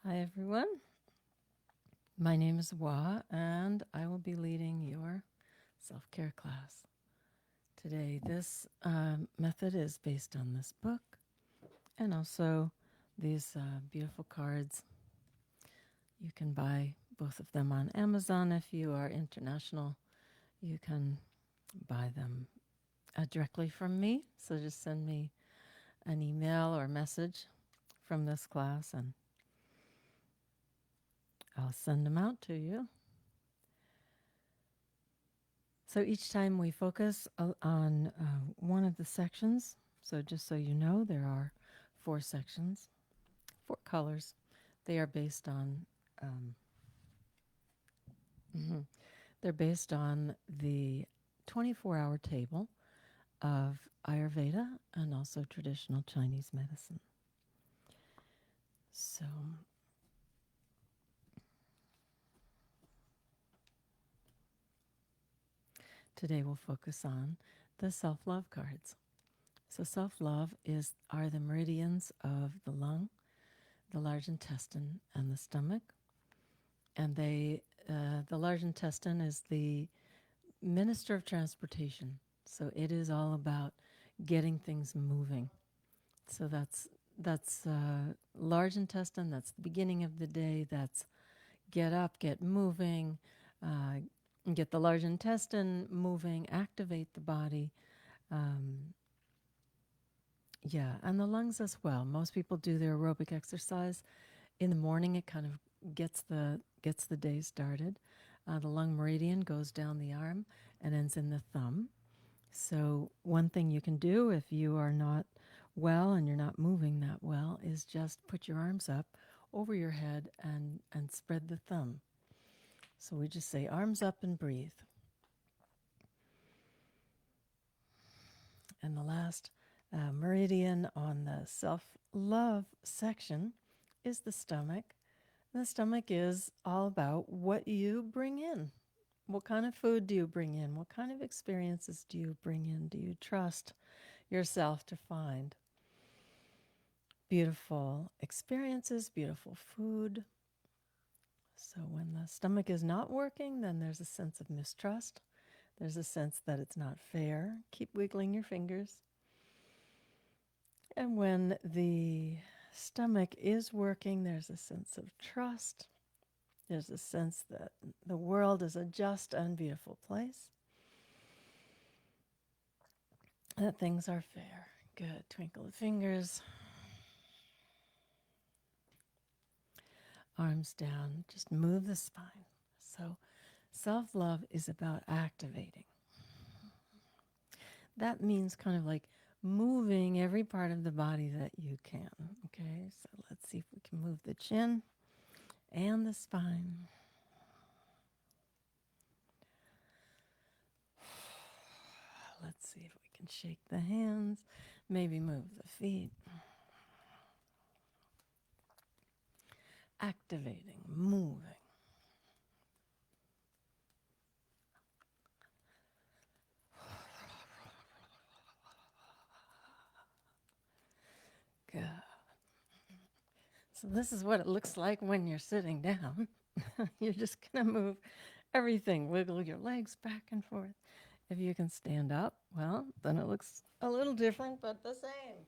Hi, everyone. My name is Wah, and I will be leading your self care class. Today, this method is based on this book and also these beautiful cards. You can buy both of them on Amazon. If you are international, you can buy them directly from me. So just send me an email or message from this class, and I'll send them out to you. So each time we focus on one of the sections, so just so you know, there are 4 sections, 4 colors. They are based on um, they're based on the 24-hour table of Ayurveda and also traditional Chinese medicine. So today we'll focus on the self-love cards. So self-love are the meridians of the lung, the large intestine, and the stomach. And the large intestine is the minister of transportation. So it is all about getting things moving. So that's large intestine. That's the beginning of the day. That's get up, get moving, uh, get the large intestine moving, activate the body. Yeah, and the lungs as well. Most people do their aerobic exercise in the morning. It kind of gets the day started. The lung meridian goes down the arm and ends in the thumb. So one thing you can do if you are not well and you're not moving that well is just put your arms up over your head and spread the thumb. So we just say arms up and breathe. And the last meridian on the self-love section is the stomach. And the stomach is all about what you bring in. What kind of food do you bring in? What kind of experiences do you bring in? Do you trust yourself to find beautiful experiences, beautiful food? So when the stomach is not working, then there's a sense of mistrust. There's a sense that it's not fair. Keep wiggling your fingers. And when the stomach is working, there's a sense of trust. There's a sense that the world is a just and beautiful place. That things are fair. Good. Twinkle the fingers. Arms down. Just move the spine. So self-love is about activating. That means kind of like moving every part of the body that you can. Okay, so let's see if we can move the chin and the spine. Let's see if we can shake the hands, maybe move the feet. Activating, moving. Good. So this is what it looks like when you're sitting down. You're just going to move everything, wiggle your legs back and forth. If you can stand up, well, then it looks a little different, but the same.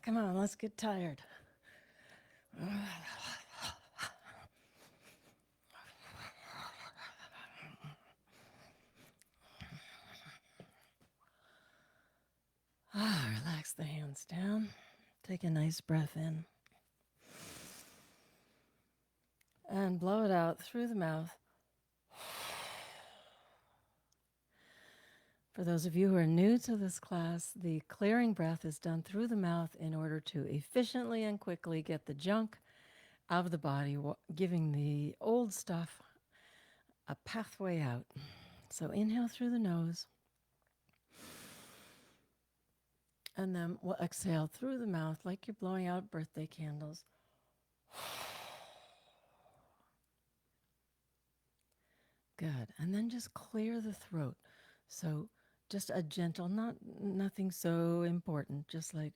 Come on, let's get tired. Relax the hands down. Take a nice breath in. And blow it out through the mouth. For those of you who are new to this class, the clearing breath is done through the mouth in order to efficiently and quickly get the junk out of the body, giving the old stuff a pathway out. So inhale through the nose. And then we'll exhale through the mouth like you're blowing out birthday candles. Good. And then just clear the throat. So just a gentle, nothing so important, just like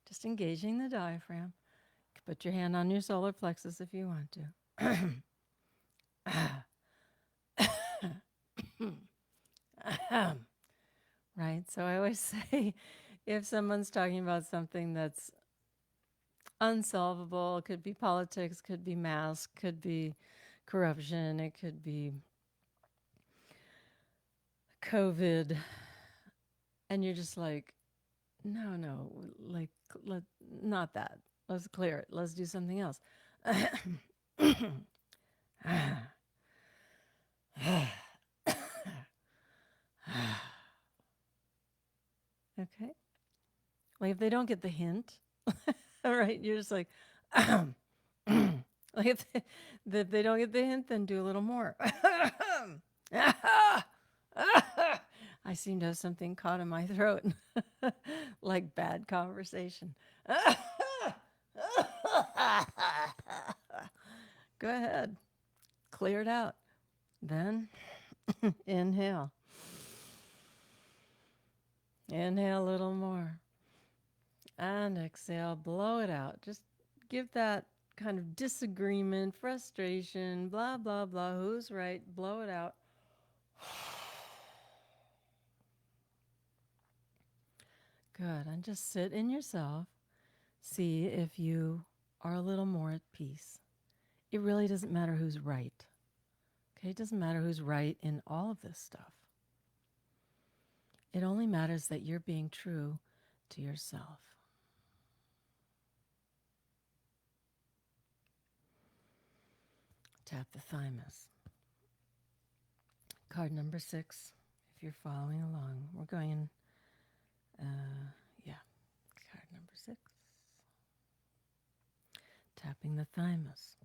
just engaging the diaphragm. Put your hand on your solar plexus if you want to. Right? So I always say if someone's talking about something that's unsolvable, it could be politics, could be mask, could be corruption, it could be COVID, and you're just like, no, like, not that. Let's clear it. Let's do something else. Okay. Like if they don't get the hint, all right, you're just like, like if they don't get the hint, then do a little more. I seem to have something caught in my throat, like bad conversation. Go ahead, clear it out. Then inhale. Inhale a little more. And exhale, blow it out. Just give that kind of disagreement, frustration, blah, blah, blah. Who's right? Blow it out. Good. And just sit in yourself. See if you are a little more at peace. It really doesn't matter who's right. Okay? It doesn't matter who's right in all of this stuff. It only matters that you're being true to yourself. Tap the thymus. Card number 6, if you're following along. We're going in, card number 6. Tapping the thymus.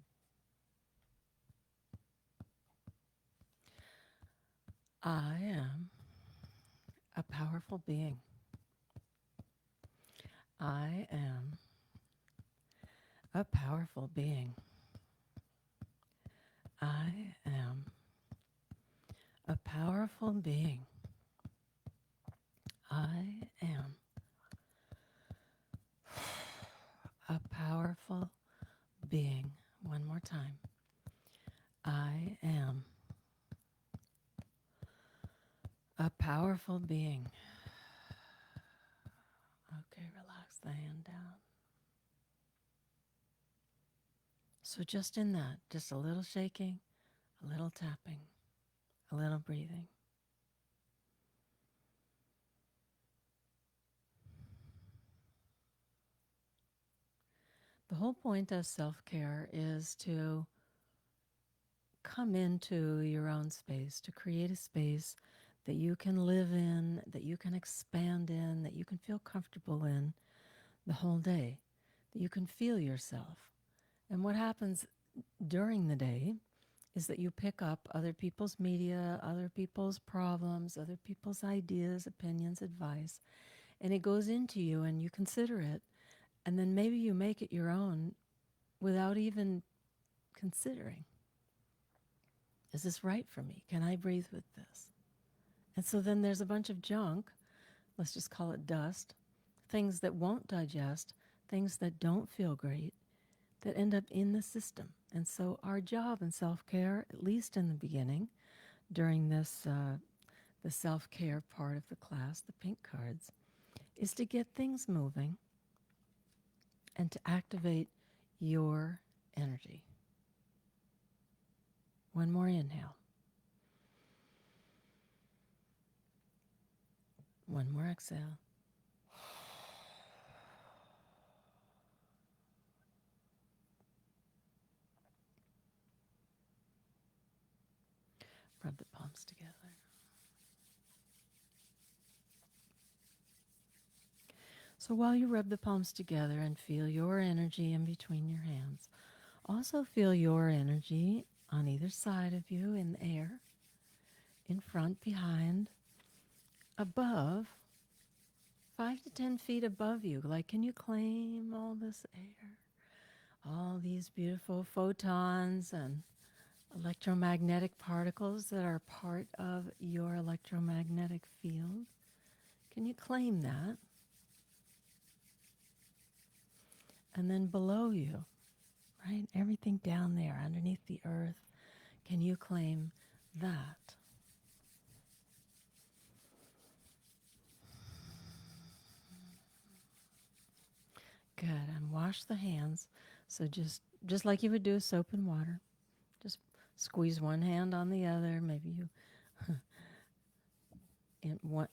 I am a powerful being. I am a powerful being. I am a powerful being. I am a powerful being. One more time. I am a powerful being. Okay, relax the hand down. So just in that, just a little shaking, a little tapping, a little breathing. The whole point of self-care is to come into your own space, to create a space that you can live in, that you can expand in, that you can feel comfortable in the whole day, that you can feel yourself. And what happens during the day is that you pick up other people's media, other people's problems, other people's ideas, opinions, advice, and it goes into you and you consider it, and then maybe you make it your own without even considering. Is this right for me? Can I breathe with this? And so then there's a bunch of junk, let's just call it dust, things that won't digest, things that don't feel great, that end up in the system. And so our job in self-care, at least in the beginning, during this the self-care part of the class, the pink cards, is to get things moving and to activate your energy. One more inhale. One more exhale. Rub the palms together. So while you rub the palms together and feel your energy in between your hands, also feel your energy on either side of you in the air, in front, behind, above, 5 to 10 feet above you. Like, can you claim all this air? All these beautiful photons and electromagnetic particles that are part of your electromagnetic field. Can you claim that? And then below you, right? Everything down there underneath the earth. Can you claim that? Good. And wash the hands. So just like you would do soap and water. Just squeeze one hand on the other. Maybe you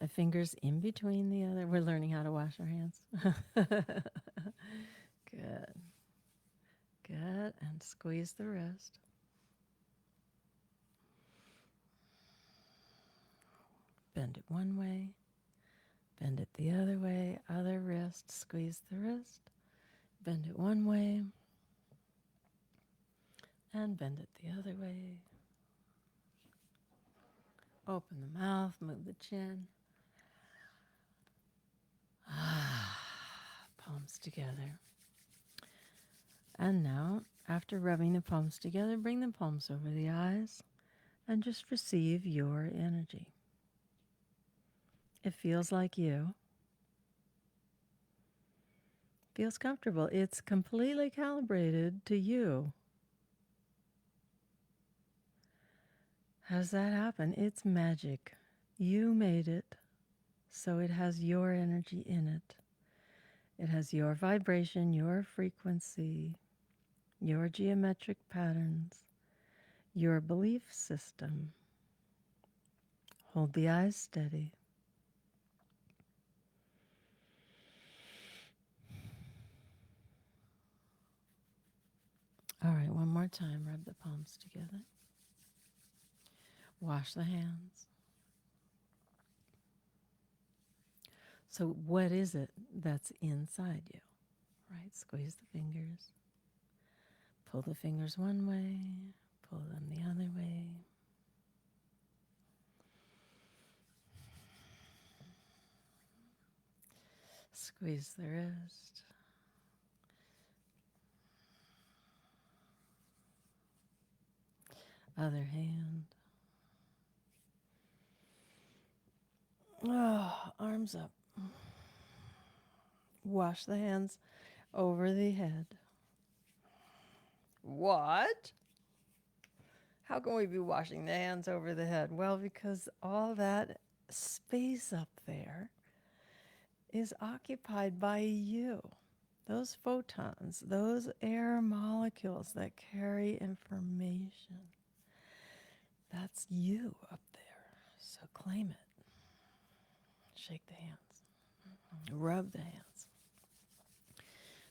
fingers in between the other. We're learning how to wash our hands. Good. Good. And squeeze the wrist. Bend it one way. Bend it the other way. Other wrist. Squeeze the wrist. Bend it one way. And bend it the other way. Open the mouth. Move the chin. Palms together. And now, after rubbing the palms together, bring the palms over the eyes and just receive your energy. It feels like you. Feels comfortable. It's completely calibrated to you. How does that happen? It's magic. You made it, so it has your energy in it. It has your vibration, your frequency, your geometric patterns, your belief system. Hold the eyes steady. All right, one more time. Rub the palms together. Wash the hands. So what is it that's inside you? Right? Squeeze the fingers. Pull the fingers one way. Pull them the other way. Squeeze the wrist. Other hand. Oh, arms up. Wash the hands over the head. What? How can we be washing the hands over the head? Well, because all that space up there is occupied by you. Those photons, those air molecules that carry information. That's you up there. So claim it. Shake the hands. Rub the hands.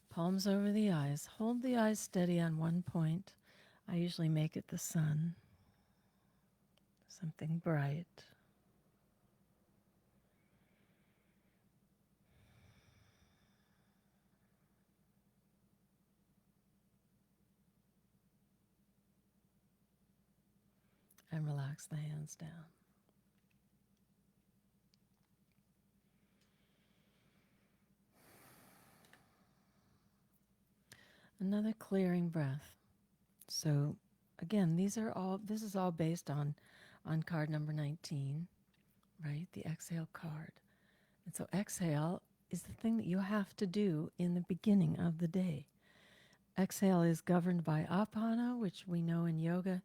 Palms over the eyes. Hold the eyes steady on one point. I usually make it the sun. Something bright. And relax the hands down. Another clearing breath. So again, this is all based on card number 19, right? The exhale card. And so exhale is the thing that you have to do in the beginning of the day. Exhale is governed by apana, which we know in yoga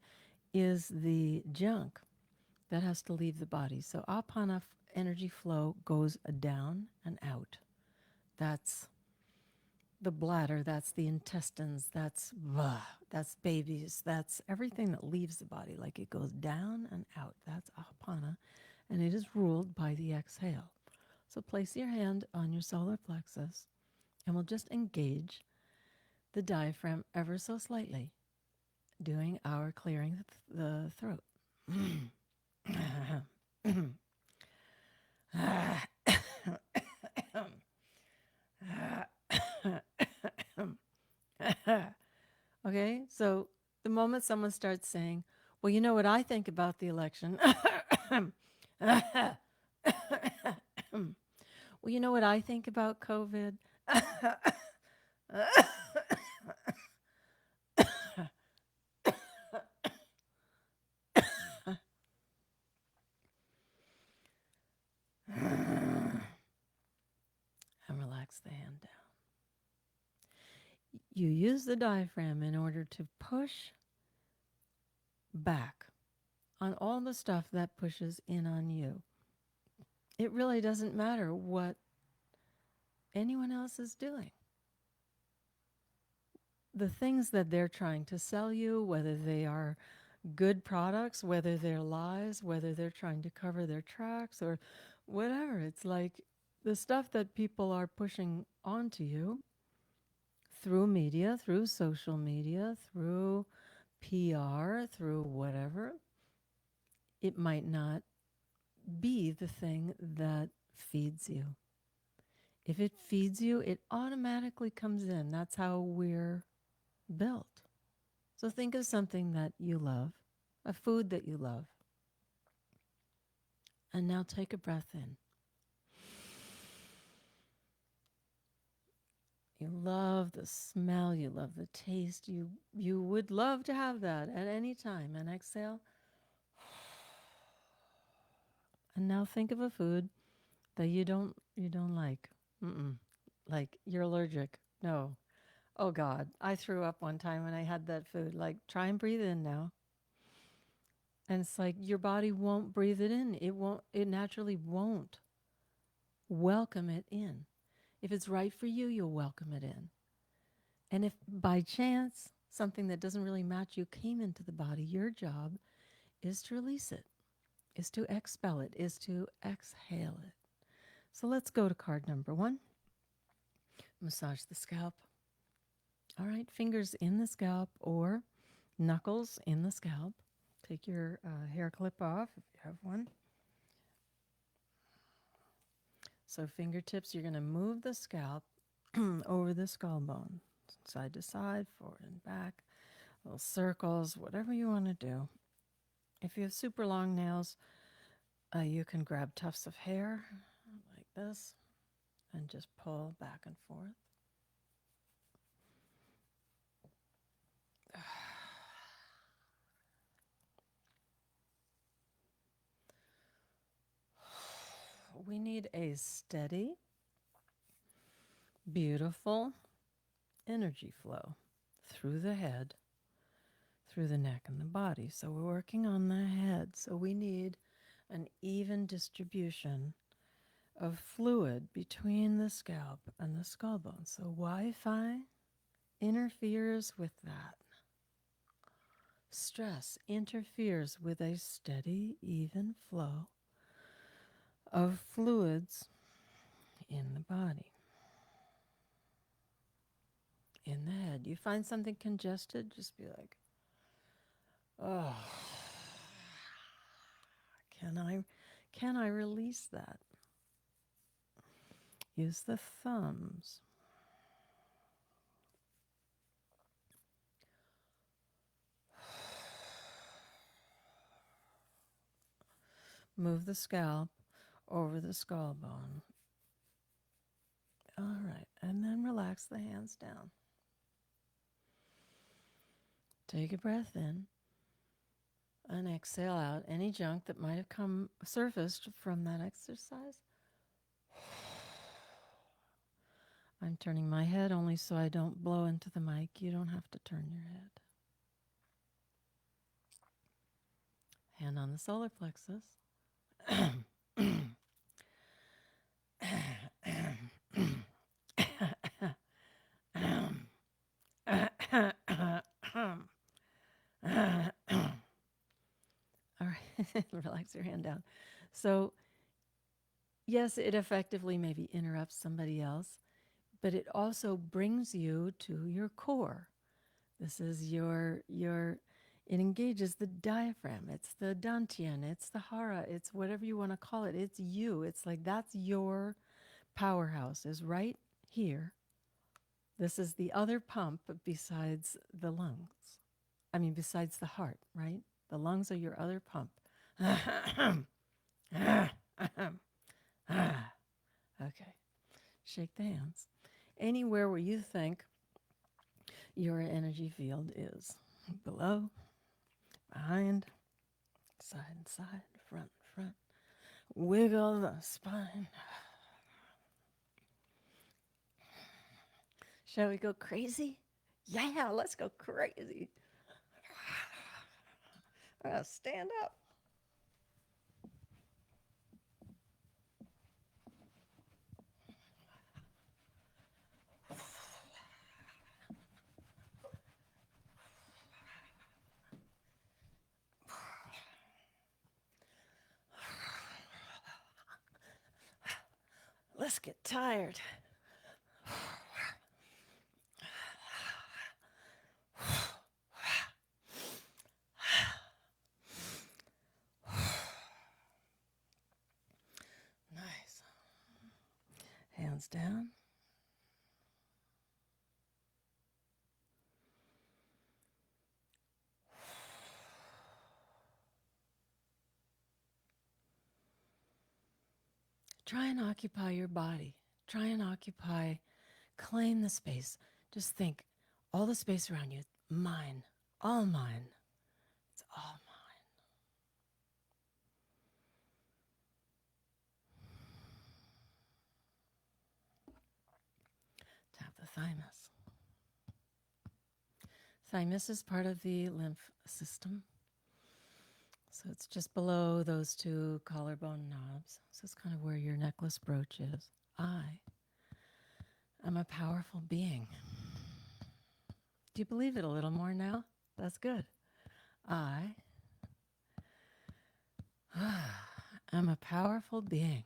is the junk that has to leave the body. So apana energy flow goes down and out. That's the bladder, that's the intestines, that's babies, that's everything that leaves the body. Like it goes down and out. That's apana, and it is ruled by the exhale. So place your hand on your solar plexus, and we'll just engage the diaphragm ever so slightly, doing our clearing the throat. Okay, so the moment someone starts saying, well, you know what I think we Well, you know what I think about COVID? And relax the hand down. You use the diaphragm in order to push back on all the stuff that pushes in on you. It really doesn't matter what anyone else is doing. The things that they're trying to sell you, whether they are good products, whether they're lies, whether they're trying to cover their tracks or whatever, it's like the stuff that people are pushing onto you through media, through social media, through PR, through whatever, it might not be the thing that feeds you. If it feeds you, it automatically comes in. That's how we're built. So think of something that you love, a food that you love. And now take a breath in. You love the smell, you love the taste. You would love to have that at any time. And exhale. And now think of a food that you don't like. Like you're allergic. No. Oh God, I threw up one time when I had that food. Like, try and breathe in now. And it's like your body won't breathe it in. It naturally won't welcome it in. If it's right for you, you'll welcome it in. And if by chance something that doesn't really match you came into the body, your job is to release it, is to expel it, is to exhale it. So let's go to card number 1. Massage the scalp. All right, fingers in the scalp or knuckles in the scalp. Take your hair clip off if you have one. So fingertips, you're going to move the scalp over the skull bone, side to side, forward and back, little circles, whatever you want to do. If you have super long nails, you can grab tufts of hair like this and just pull back and forth. We need a steady, beautiful energy flow through the head, through the neck and the body. So we're working on the head. So we need an even distribution of fluid between the scalp and the skull bone. So Wi-Fi interferes with that. Stress interferes with a steady, even flow of fluids in the body. In the head. You find something congested, just be like, oh, can I release that? Use the thumbs. Move the scalp over the skull bone. All right, and then relax the hands down. Take a breath in and exhale out any junk that might have surfaced from that exercise. I'm turning my head only so I don't blow into the mic. You don't have to turn your head. Hand on the solar plexus. All right, relax your hand down. So, yes, it effectively maybe interrupts somebody else, but it also brings you to your core. This is it engages the diaphragm. It's the dantian, it's the hara, it's whatever you want to call it. It's you. It's like that's your powerhouse is right here. This is the other pump besides the lungs. Besides the heart, right? The lungs are your other pump. Okay. Shake the hands. Anywhere where you think your energy field is. Below, behind, side and side, front, front. Wiggle the spine. Shall we go crazy? Yeah, let's go crazy. Stand up. Let's get tired. Nice. Hands down. Try and occupy your body. Try and claim the space. Just think, all the space around you, mine, all mine. It's all mine. Tap the thymus. Thymus is part of the lymph system. So it's just below those two collarbone knobs. So it's kind of where your necklace brooch is. I am a powerful being. Do you believe it a little more now? That's good. I am a powerful being.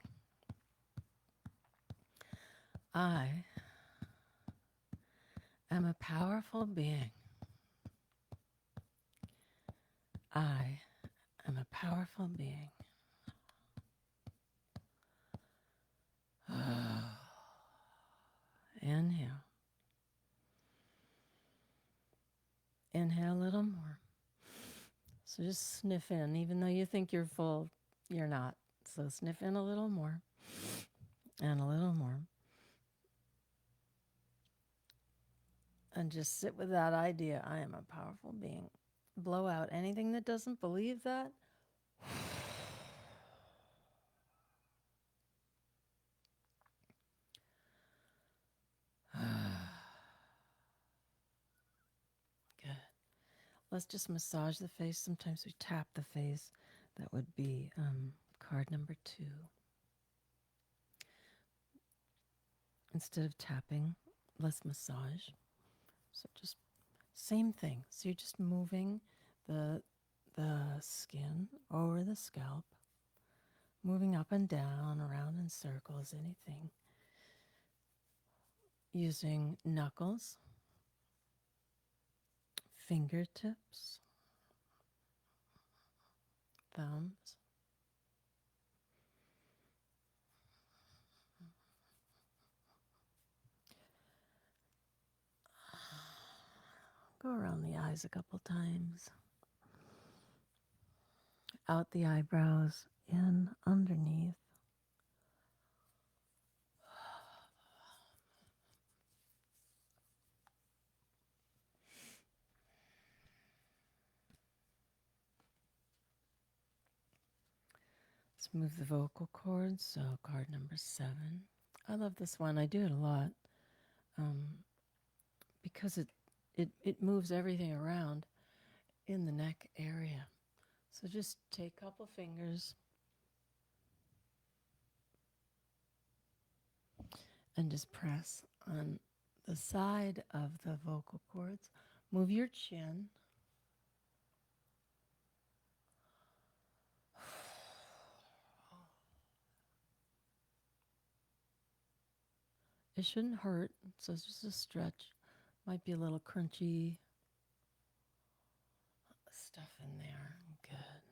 I am a powerful being. I am a powerful being. Inhale. Inhale a little more. So just sniff in. Even though you think you're full, you're not. So sniff in a little more. And a little more. And just sit with that idea. I am a powerful being. Blow out anything that doesn't believe that. Good. Let's just massage the face. Sometimes we tap the face. That would be card number 2. Instead of tapping, let's massage. So just same thing. So you're just moving the skin over the scalp, moving up and down, around in circles, anything. Using knuckles, fingertips, thumbs. Go around the eyes a couple times. Out the eyebrows, in underneath. Let's move the vocal cords. So card number 7. I love this one. I do it a lot because it moves everything around in the neck area. So just take a couple fingers and just press on the side of the vocal cords. Move your chin. It shouldn't hurt, so it's just a stretch. Might be a little crunchy stuff in there. Good.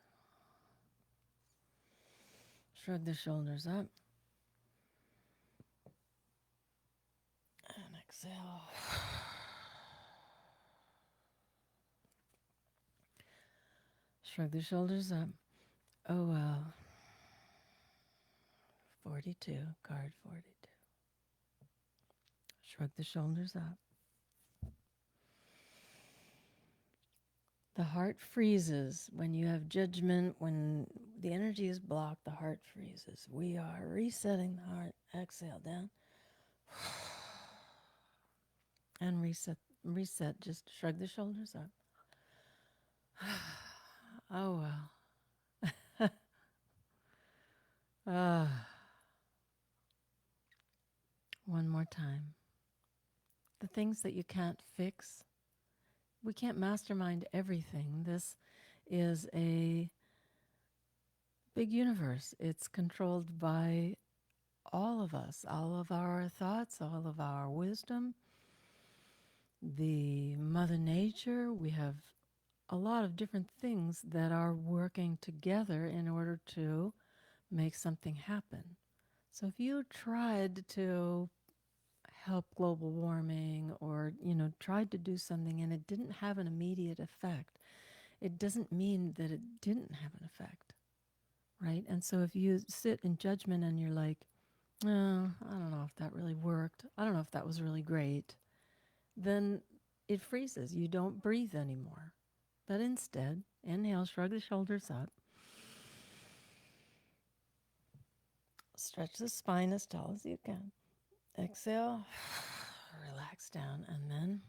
Shrug the shoulders up. And exhale. Shrug the shoulders up. Oh, well. 42, card 42. Shrug the shoulders up. The heart freezes when you have judgment, when the energy is blocked, the heart freezes. We are resetting the heart. Exhale down. And reset, just shrug the shoulders up. Oh well. One more time. The things that you can't fix, we can't mastermind everything. This is a big universe. It's controlled by all of us, all of our thoughts, all of our wisdom, the Mother Nature. We have a lot of different things that are working together in order to make something happen. So if you tried to help global warming or, tried to do something and it didn't have an immediate effect, it doesn't mean that it didn't have an effect, right? And so if you sit in judgment and you're like, oh, I don't know if that really worked, I don't know if that was really great, then it freezes. You don't breathe anymore. But instead, inhale, shrug the shoulders up, stretch the spine as tall as you can. Exhale, relax down, and then,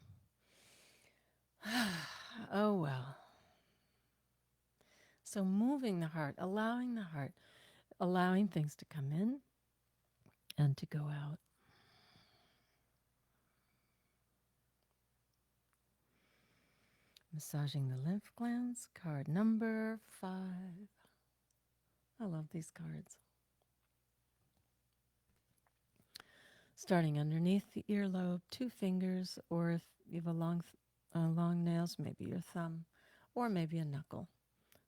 oh well. So moving the heart, allowing things to come in and to go out. Massaging the lymph glands, card number 5. I love these cards. Starting underneath the earlobe, 2 fingers, or if you have long nails, maybe your thumb, or maybe a knuckle.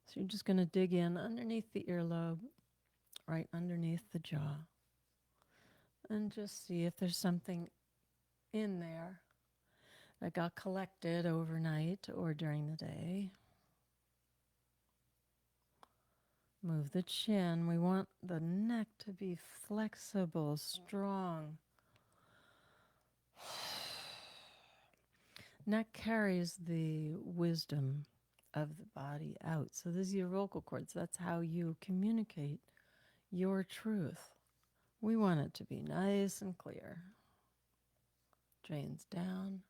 So you're just going to dig in underneath the earlobe, right underneath the jaw, and just see if there's something in there that got collected overnight or during the day. Move the chin. We want the neck to be flexible, strong. Neck carries the wisdom of the body out. So this is your vocal cords. That's how you communicate your truth. We want it to be nice and clear. Drains down.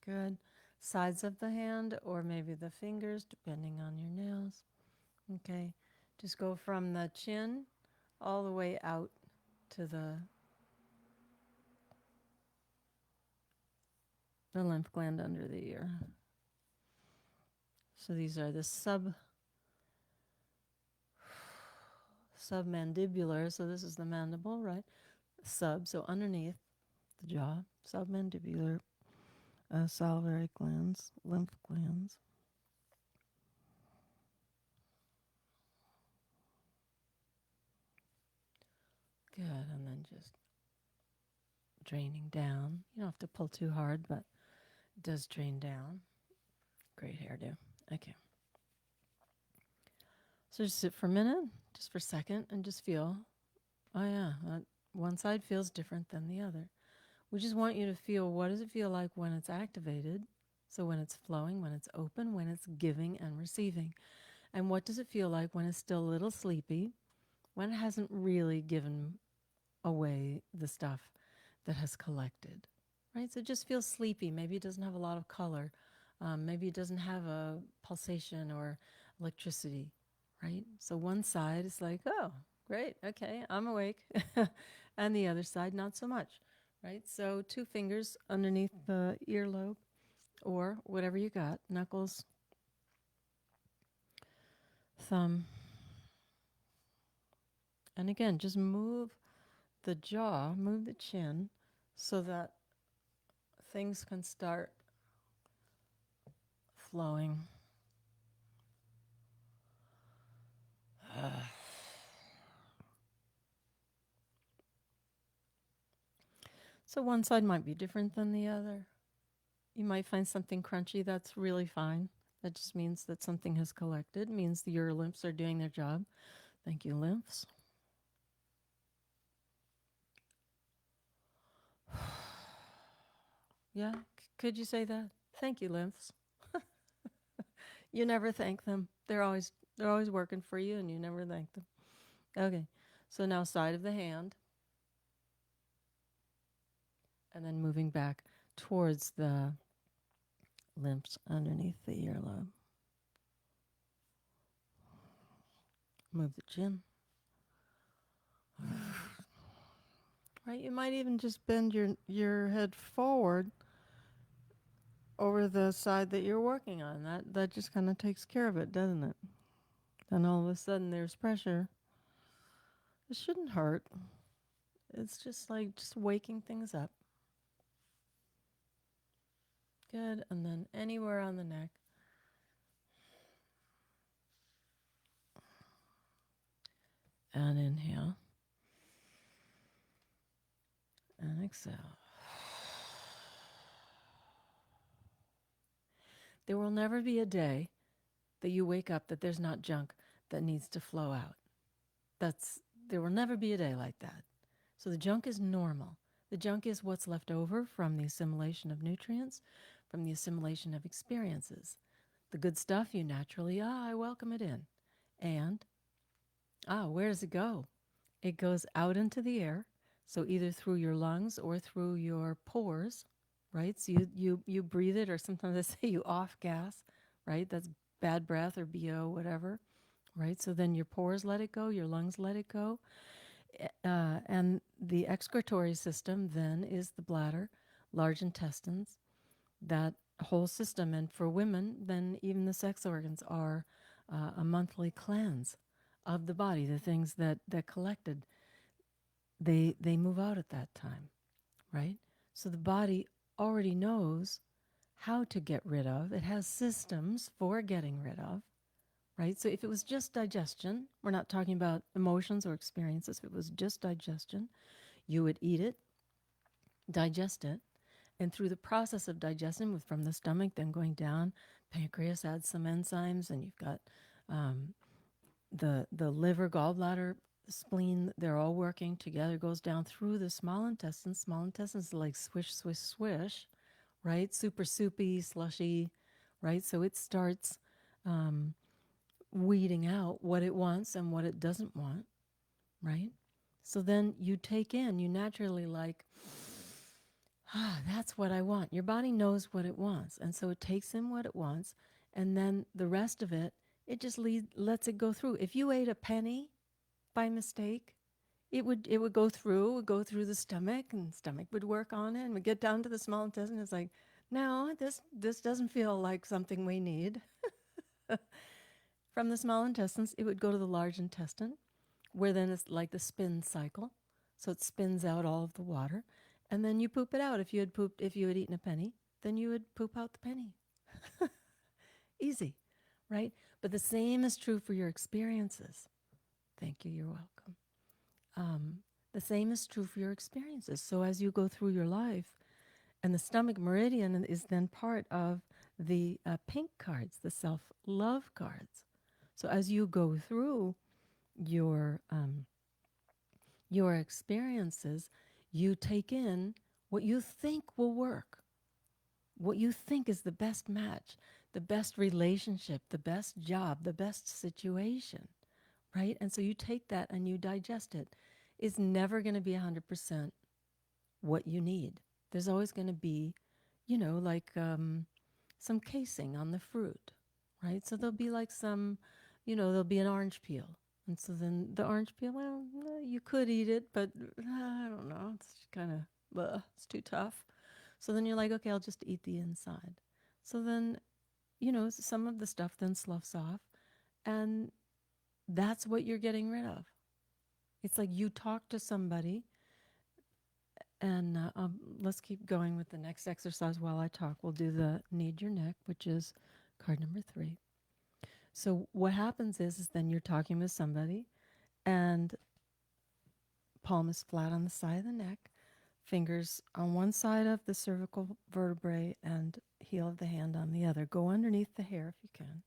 Good. Sides of the hand or maybe the fingers, depending on your nails. Okay. Just go from the chin all the way out to the lymph gland under the ear. So these are the submandibular. So this is the mandible, right? So underneath the jaw, submandibular, salivary glands, lymph glands. Good, and then just draining down. You don't have to pull too hard, but it does drain down. Great hairdo. Okay. So just sit for a minute, just for a second, and just feel, oh yeah, one side feels different than the other. We just want you to feel, what does it feel like when it's activated? So when it's flowing, when it's open, when it's giving and receiving. And what does it feel like when it's still a little sleepy, when it hasn't really given away the stuff that has collected, right? So it just feels sleepy. Maybe it doesn't have a lot of color. Maybe it doesn't have a pulsation or electricity, right? So one side is like, oh, great, okay, I'm awake. And the other side, not so much, right? So 2 fingers underneath the earlobe or whatever you got, knuckles, thumb. And again, just move the jaw, move the chin so that things can start flowing. So one side might be different than the other. You might find something crunchy. That's really fine. That just means that something has collected. It means your lymphs are doing their job. Thank you, lymphs. Yeah? Could you say that? Thank you, lymphs. You never thank them. They're always working for you and you never thank them. Okay. So now side of the hand and then moving back towards the lymphs underneath the earlobe. Move the chin. Right? You might even just bend your head forward over the side that you're working on. That just kind of takes care of it, doesn't it? Then all of a sudden there's pressure. It shouldn't hurt. It's just like just waking things up. Good. And then anywhere on the neck. And inhale. And exhale. There will never be a day that you wake up that there's not junk that needs to flow out. There will never be a day like that. So the junk is normal. The junk is what's left over from the assimilation of nutrients, from the assimilation of experiences. The good stuff you naturally, I welcome it in. And, where does it go? It goes out into the air. So either through your lungs or through your pores, right? So you breathe it, or sometimes I say you off gas, right? That's bad breath or BO, whatever, right? So then your pores let it go, your lungs let it go. And the excretory system then is the bladder, large intestines, that whole system. And for women, then even the sex organs are a monthly cleanse of the body. The things that collected, they move out at that time, right? So the body already knows how to get rid of. It has systems for getting rid of, right? So if it was just digestion, we're not talking about emotions or experiences. If it was just digestion, you would eat it, digest it, and through the process of digestion, from the stomach, then going down, pancreas adds some enzymes, and you've got um, the liver, gallbladder, spleen. They're all working together. Goes down through the small intestines. Small intestines are like swish, swish, swish, right? Super soupy, slushy, right? So it starts um, weeding out what it wants and what it doesn't want, right? So then you take in, you naturally like, that's what I want. Your body knows what it wants. And so it takes in what it wants. And then the rest of it, it just lets it go through. If you ate a penny by mistake, it would go through the stomach, and the stomach would work on it and would get down to the small intestine. It's like, no, this doesn't feel like something we need. From the small intestines, it would go to the large intestine, where then it's like the spin cycle. So it spins out all of the water, and then you poop it out. If you had eaten a penny, then you would poop out the penny. Easy, right? But the same is true for your experiences. Thank you. You're welcome. Um, the same is true for your experiences. So as you go through your life, and the stomach meridian is then part of the pink cards, the self-love cards. So as you go through your your experiences, you take in what you think will work, what you think is the best match, the best relationship, the best job, the best situation, right? And so you take that and you digest it. It's never going to be 100% what you need. There's always going to be, like some casing on the fruit, right? So there'll be like there'll be an orange peel. And so then the orange peel, well, you could eat it, but I don't know. It's kind of, it's too tough. So then you're like, okay, I'll just eat the inside. So then, some of the stuff then sloughs off, and that's what you're getting rid of. It's like you talk to somebody, and let's keep going with the next exercise while I talk. We'll do the Knead Your Neck, which is card number 3. So what happens is then you're talking with somebody, and palm is flat on the side of the neck, fingers on one side of the cervical vertebrae and heel of the hand on the other. Go underneath the hair if you can.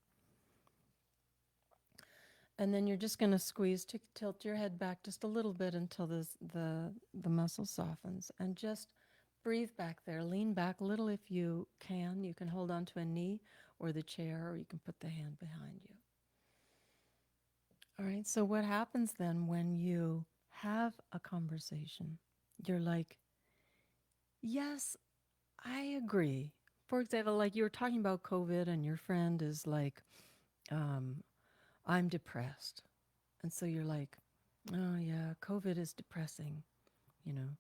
And then you're just going to squeeze to tilt your head back just a little bit until the muscle softens. And just breathe back there. Lean back a little if you can. You can hold on to a knee or the chair, or you can put the hand behind you. All right, so what happens then when you have a conversation? You're like, yes, I agree. For example, like you were talking about COVID, and your friend is like, um, I'm depressed. And so you're like, oh, yeah, COVID is depressing, you know.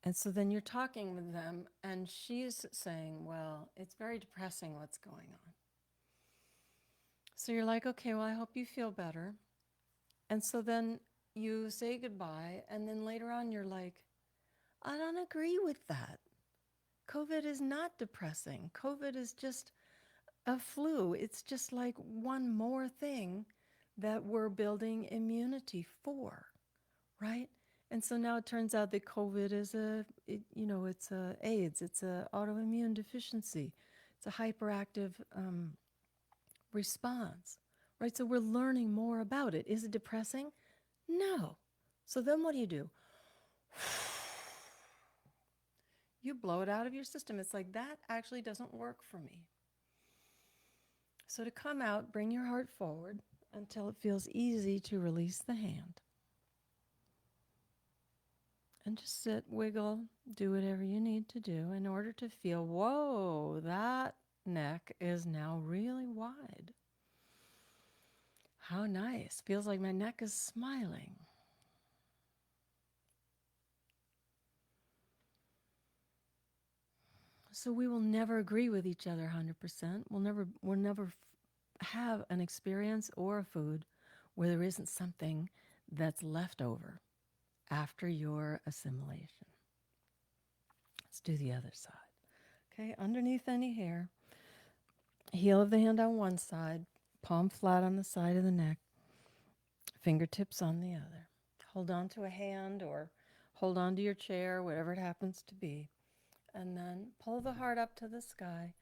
And so then you're talking with them, and she's saying, well, it's very depressing what's going on. So you're like, okay, well, I hope you feel better. And so then you say goodbye, and then later on you're like, I don't agree with that. COVID is not depressing. COVID is just a flu. It's just like one more thing that we're building immunity for, right? And so now it turns out that COVID is it's a AIDS, it's a autoimmune deficiency, it's a hyperactive response, right? So we're learning more about it. Is it depressing? No. So then what do? You blow it out of your system. It's like, that actually doesn't work for me. So to come out, bring your heart forward until it feels easy to release the hand. And just sit, wiggle, do whatever you need to do in order to feel, whoa, that neck is now really wide. How nice. Feels like my neck is smiling. So we will never agree with each other 100%. We'll never have an experience or a food where there isn't something that's left over after your assimilation. Let's do the other side. Okay, underneath any hair, heel of the hand on one side, palm flat on the side of the neck, fingertips on the other. Hold on to a hand or hold on to your chair, whatever it happens to be. And then pull the heart up to the sky.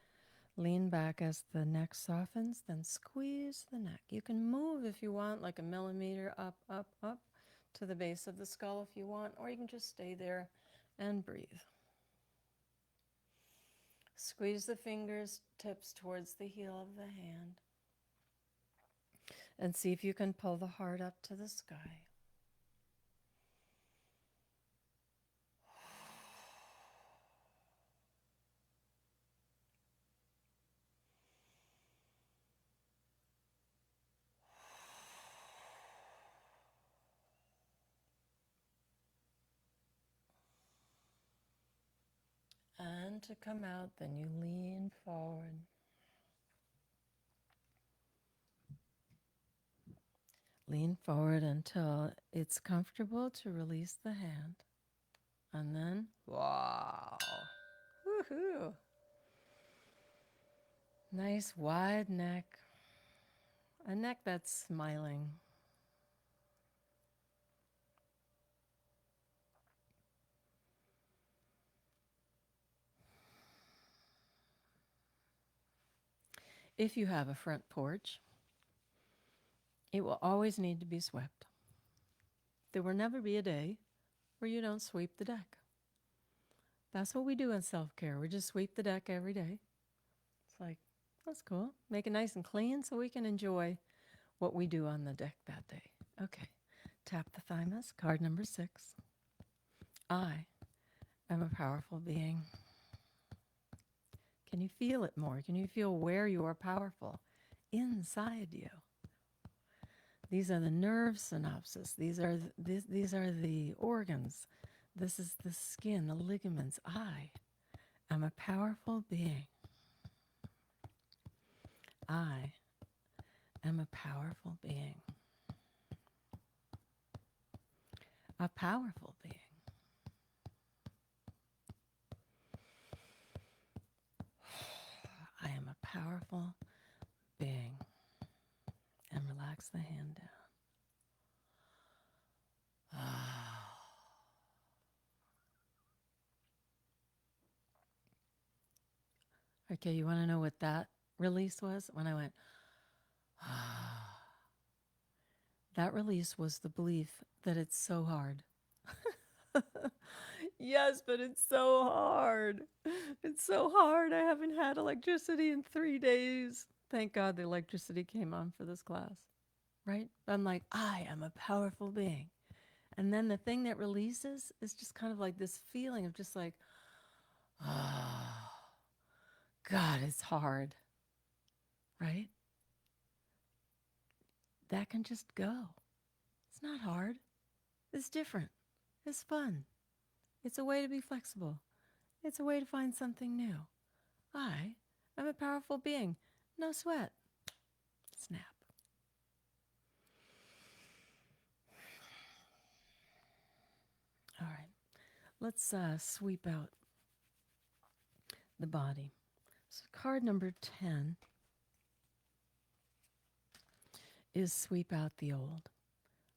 Lean back as the neck softens, then squeeze the neck. You can move if you want, like a millimeter up, up, up to the base of the skull if you want, or you can just stay there and breathe. Squeeze the fingers tips towards the heel of the hand and see if you can pull the heart up to the sky. And to come out, then you lean forward. Lean forward until it's comfortable to release the hand. And then, wow, woohoo. Nice wide neck, a neck that's smiling. If you have a front porch, it will always need to be swept. There will never be a day where you don't sweep the deck. That's what we do in self-care. We just sweep the deck every day. It's like, that's cool. Make it nice and clean so we can enjoy what we do on the deck that day. Okay, tap the thymus, card number 6. I am a powerful being. Can you feel it more? Can you feel where you are powerful? Inside you. These are the nerve synapses. These are the organs. This is the skin, the ligaments. I am a powerful being. I am a powerful being. A powerful being. I am a powerful being. And relax the hand down. Okay, you want to know what that release was? When I went, that release was the belief that it's so hard. Yes, but it's so hard. It's so hard. I haven't had electricity in 3 days. Thank God the electricity came on for this class, right? I'm like, I am a powerful being. And then the thing that releases is just kind of like this feeling of just like, oh, God, it's hard, right? That can just go. It's not hard. It's different. It's fun. It's a way to be flexible. It's a way to find something new. I am a powerful being. No sweat. Snap. All right. Let's sweep out the body. So card number 10 is sweep out the old.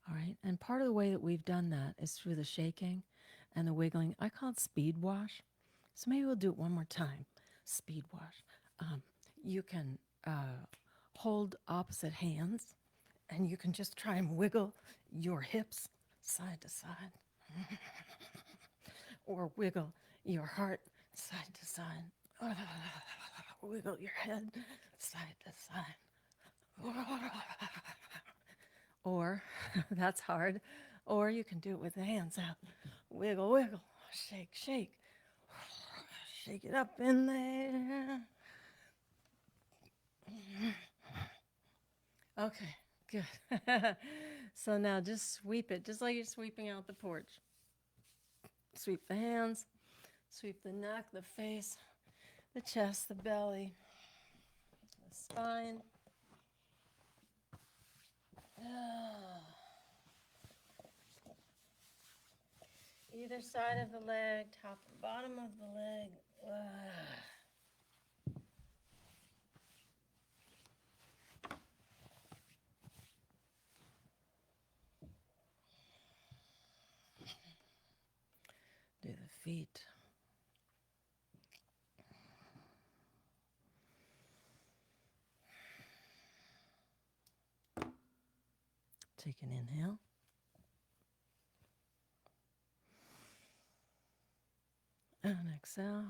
All right. And part of the way that we've done that is through the shaking and the wiggling. I call it speed wash. So maybe we'll do it one more time. Speed wash. You can hold opposite hands and you can just try and wiggle your hips side to side or wiggle your heart side to side. Wiggle your head side to side. Or, that's hard, or you can do it with the hands out. Wiggle, wiggle, shake, shake. Shake it up in there. Okay, good. So now just sweep it, just like you're sweeping out the porch. Sweep the hands, sweep the neck, the face, the chest, the belly, the spine. Either side of the leg, top and bottom of the leg. Do the feet. Take an inhale. And exhale.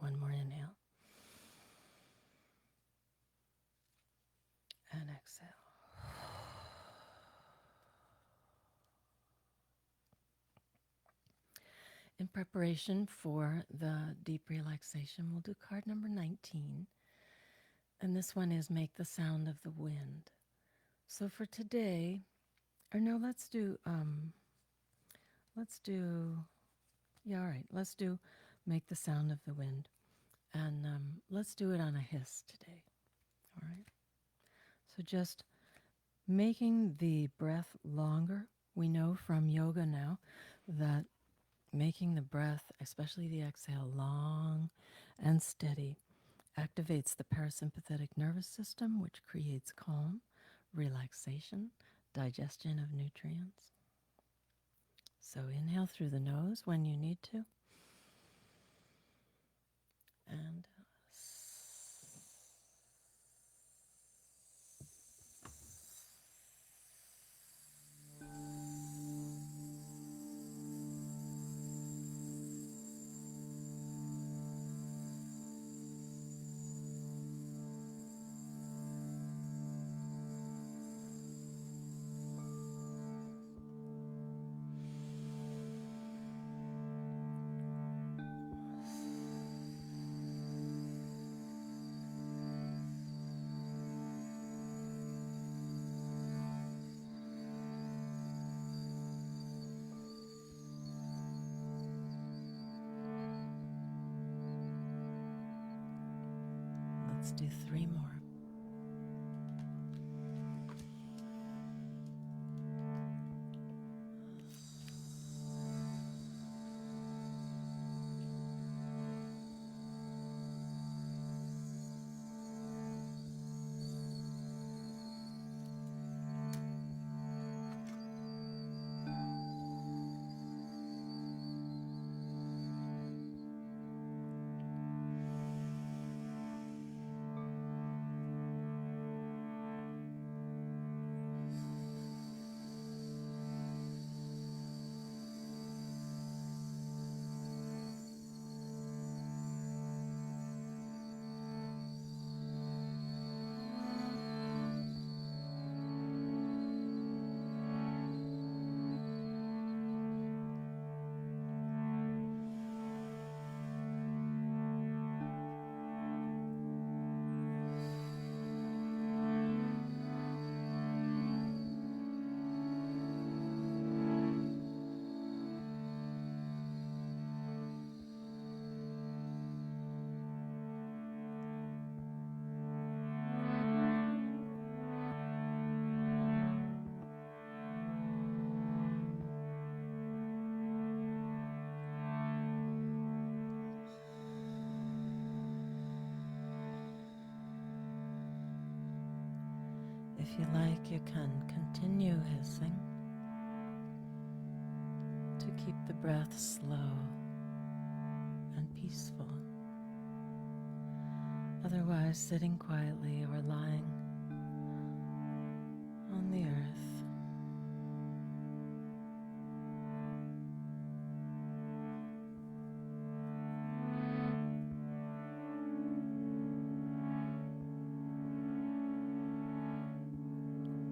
One more inhale. And exhale. In preparation for the deep relaxation, we'll do card number 19. And this one is make the sound of the wind. So for today, or no, let's do, yeah, all right, let's do make the sound of the wind. And let's do it on a hiss today, all right? So just making the breath longer. We know from yoga now that making the breath, especially the exhale, long and steady, activates the parasympathetic nervous system, which creates calm, relaxation, digestion of nutrients. So inhale through the nose when you need to. And let's do 3 more. If you like, you can continue hissing to keep the breath slow and peaceful. Otherwise, sitting quietly or lying on the earth.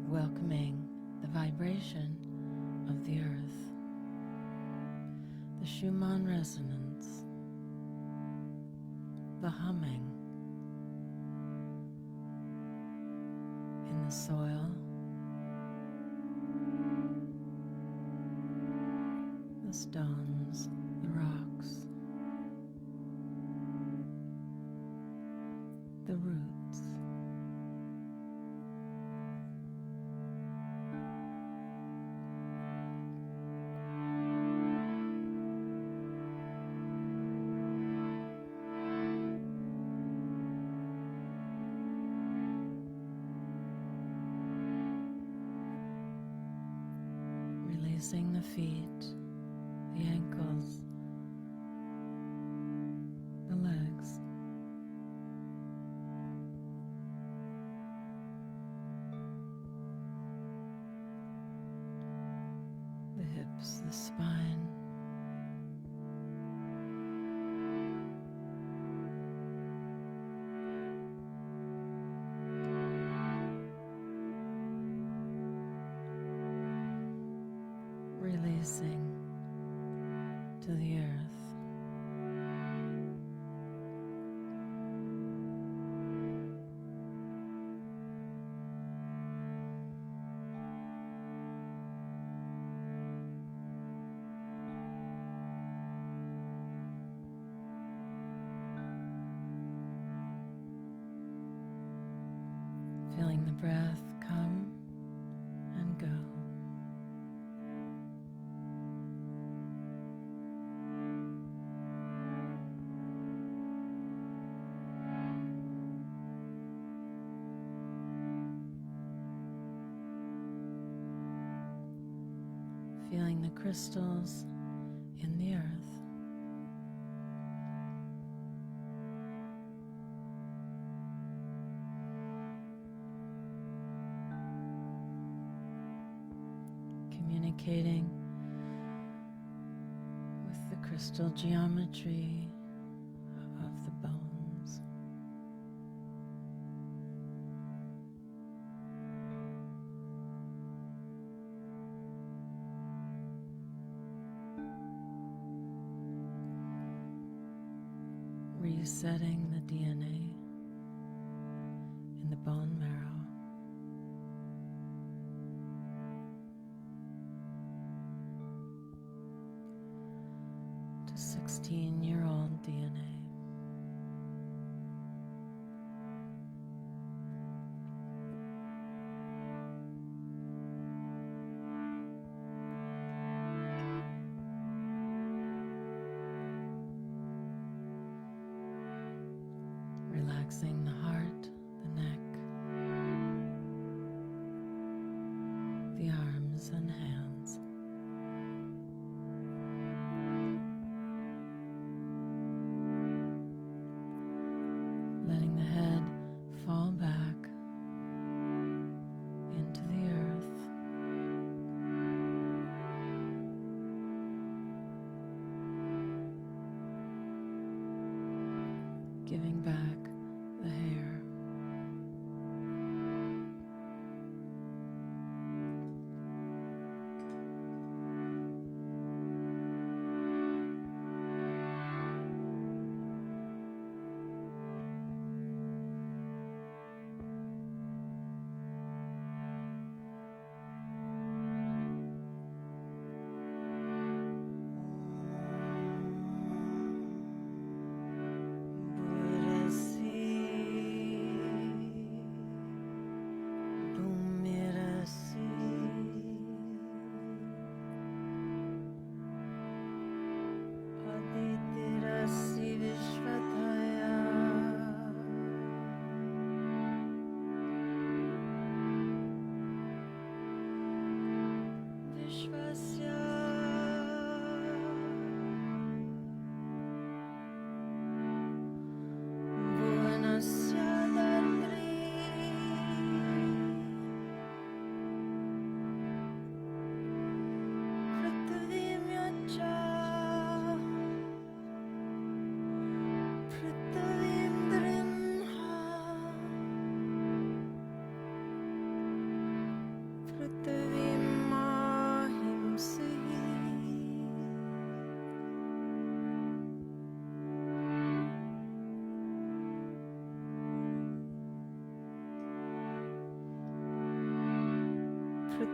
Welcoming the vibration of the earth, the Schumann resonance, the humming in the soil, the stones, the rocks, the roots. Releasing the feet, the ankles, the legs, the hips, the spine, releasing to the earth. Feeling the breath come and go. Feeling the crystals in the earth. Communicating with the crystal geometry of the bones. Resetting the DNA in the bone marrow. To 16-year-old DNA. Relaxing the heart, the neck, the arms and hands. Letting the head fall back into the earth. Giving back the hair.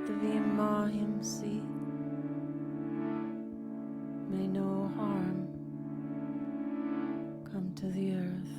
Prithvimahimsi. May no harm come to the earth.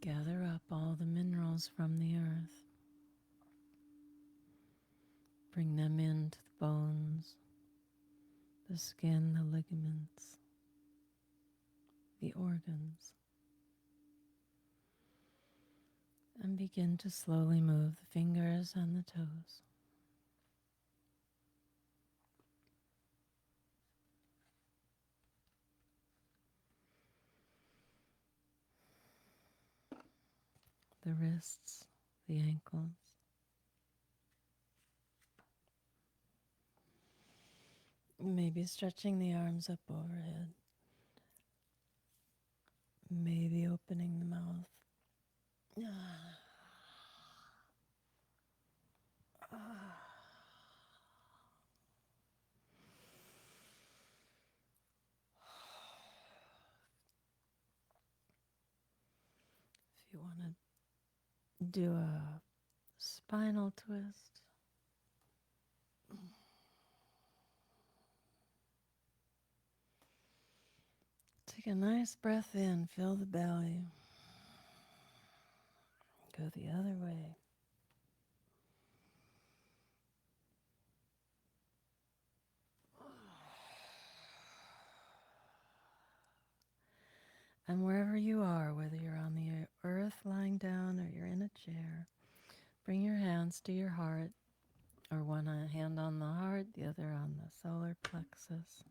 Gather up all the minerals from the earth. Bring them into the bones, the skin, the ligaments, the organs. And begin to slowly move the fingers and the toes. the wrists, the ankles. Maybe stretching the arms up overhead. Maybe opening the mouth. If you want to do a spinal twist, take a nice breath in, fill the belly. Go the other way. And wherever you are, whether you're on the earth lying down or you're in a chair, bring your hands to your heart, or one hand on the heart, the other on the solar plexus.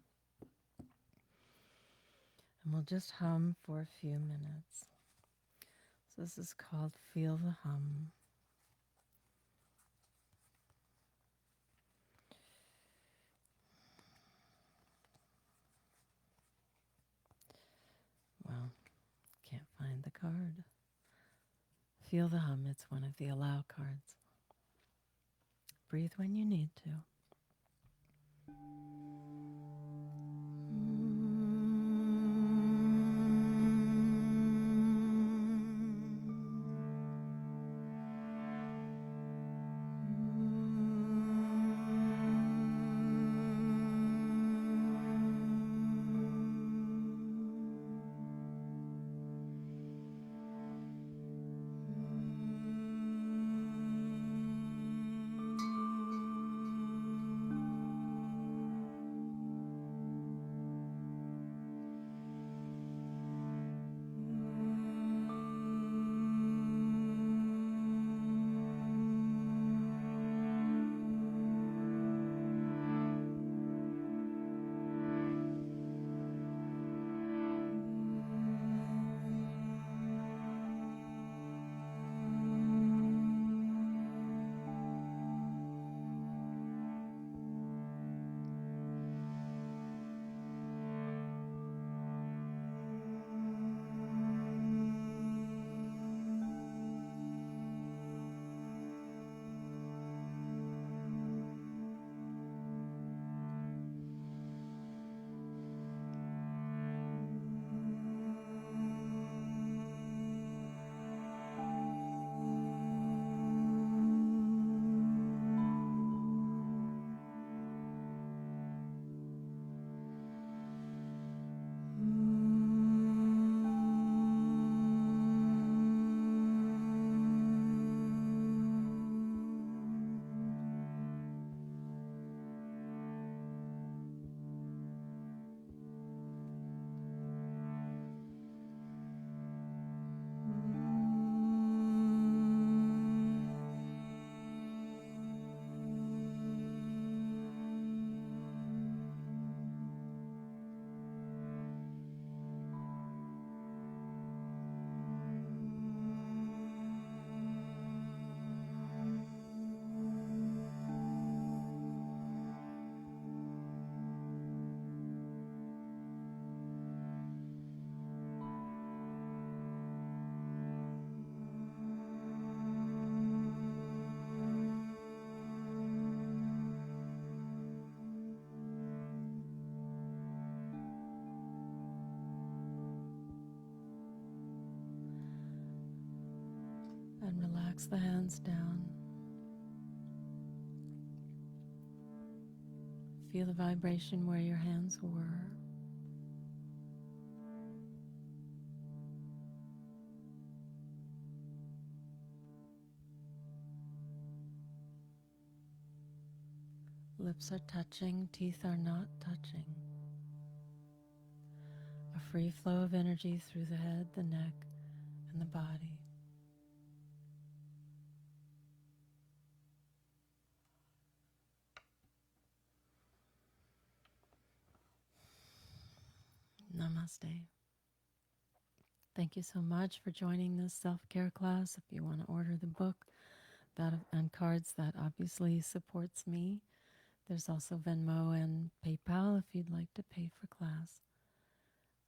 And we'll just hum for a few minutes. So this is called Feel the Hum. Well, can't find the card. Feel the hum, it's one of the allow cards. Breathe when you need to. And relax the hands down. Feel the vibration where your hands were. Lips are touching, teeth are not touching. A free flow of energy through the head, the neck, and the body. Namaste. Thank you so much for joining this self-care class. If you want to order the book that and cards, that obviously supports me. There's also Venmo and PayPal if you'd like to pay for class.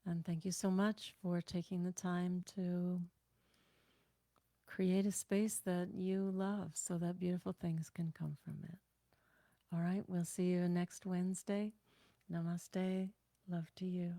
And thank you so much for taking the time to create a space that you love so that beautiful things can come from it. All right, we'll see you next Wednesday. Namaste. Love to you.